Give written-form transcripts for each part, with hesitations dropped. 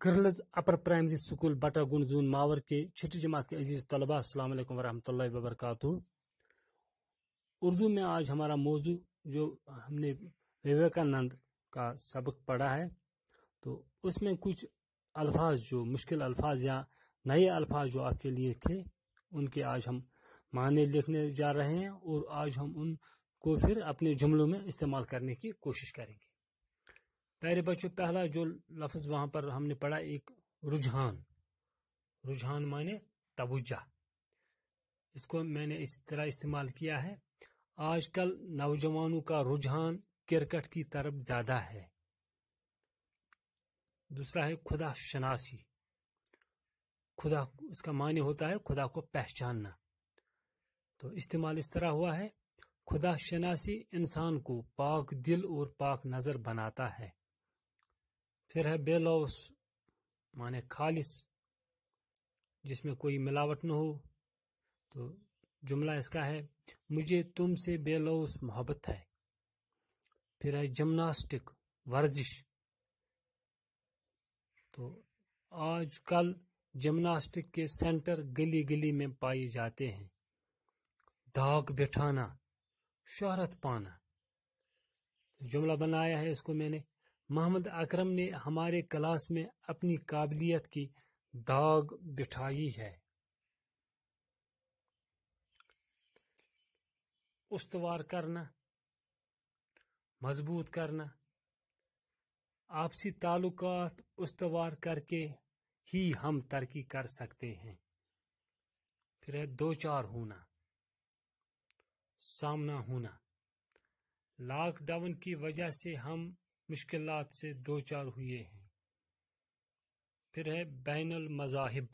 Girls upper primary school बटा गुंड जून मावर के छठी जमात के अजीज तलबा अस्सलाम वालेकुम वरहमतुल्लाहि वबरकातुहू। उर्दू में आज हमारा मौजू जो हमने विवेकानंद का सबक पढ़ा है, तो उसमें कुछ अल्फाज जो मुश्किल अल्फाज या नए अल्फाज जो आपके लिए थे, उनके आज हम माने लिखने जा रहे हैं और आज हम उनको फिर अपने जुमलों में इस्तेमाल करने की कोशिश करेंगे। प्यारे बच्चों, पहला जो लफ्ज वहां पर हमने पढ़ा एक रुझान। रुझान माने तवज्जो। इसको मैंने इस तरह इस्तेमाल किया है, आजकल नौजवानों का रुझान क्रिकेट की तरफ ज्यादा है। दूसरा है खुदा शनासी। खुदा, इसका माने होता है खुदा को पहचानना। तो इस्तेमाल इस तरह हुआ है, खुदा शनासी इंसान को पाक दिल और पाक नजर बनाता है। फिर है बेलौस माने खालिस, जिसमें कोई मिलावट न हो। तो जुमला इसका है, मुझे तुमसे बेलौस मोहब्बत है। फिर है जिम्नास्टिक, वर्जिश। तो आजकल जिम्नास्टिक के सेंटर गली गली में पाए जाते हैं। दाग बिठाना, शोहरत पाना। जुमला बनाया है इसको मैंने, मोहम्मद अकरम ने हमारे क्लास में अपनी काबिलियत की दाग बिठाई है। उस्तवार करना, मजबूत करना। आपसी ताल्लुकात उस्तवार करके ही हम तरक्की कर सकते हैं। फिर है दो चार होना, सामना होना। लॉकडाउन की वजह से हम मुश्किलात से दो चार हुए हैं। फिर है बैनुल मज़ाहिब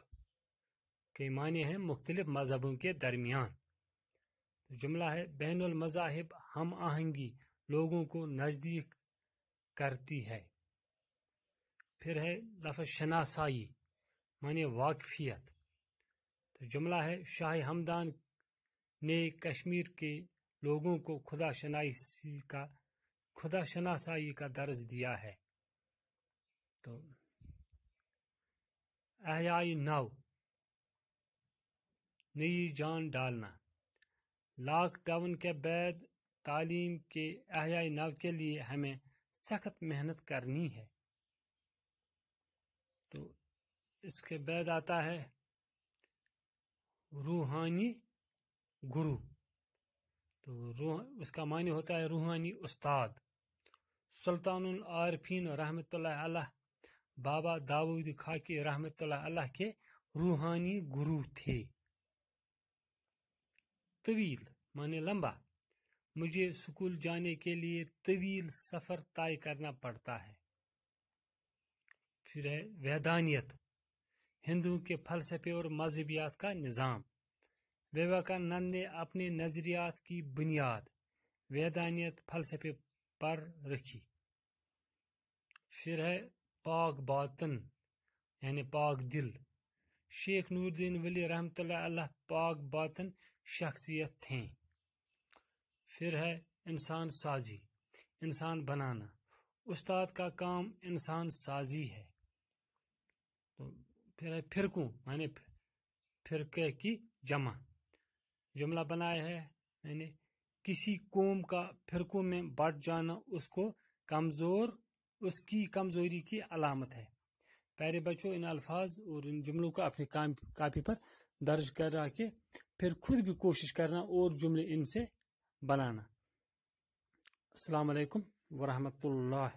के माने हैं मुख्तलिफ मजहबों के दरमियान। जुमला है बैनुल मज़ाहिब हम आहंगी लोगों को नजदीक करती है। फिर है लफ्ज़ शनासाई माने वाकफियत। तो जुमला है शाह हमदान ने कश्मीर के लोगों को खुदा शनासाई का दर्ज दिया है। तो अहयाई नव, नई जान डालना। लॉकडाउन के बाद तालीम के अहयाई नव के लिए हमें सख्त मेहनत करनी है। तो इसके बाद आता है रूहानी गुरु। तो उसका माने होता है रूहानी उस्ताद। सुल्तानुल आरिफीन रहमतुल्लाह अलैह बाबा दाऊद खाकी रहमतुल्लाह अलैह के रूहानी गुरु थे। तवील माने लंबा, मुझे स्कूल जाने के लिए तवील सफर तय करना पड़ता है। फिर है वैधानियत, हिंदुओं के फलसफे और मजहबियात का निज़ाम। विवेकानंद ने अपने नजरियात की बुनियाद वैधानियत फलसफे पर रखी। फिर है पाक बातन यानी पाक दिल। शेख नूरुद्दीन वली रहमतुल्लाह अलैह पाक बातन शख्सियत थे। फिर है इंसान साजी, इंसान बनाना। उस्ताद का काम इंसान साजी है। तो फिर है फिरकों माने फिरके की जमा। जुमला बनाया है मैंने, किसी कौम का फिरकों में बढ़ जाना उसकी कमजोरी की अलामत है। प्यारे बच्चों, इन अल्फाज और इन जुमलों को अपनी कापी पर दर्ज कर के फिर खुद भी कोशिश करना और जुमले इनसे बनाना। अस्सलाम वालेकुम वरहमतुल्लाह।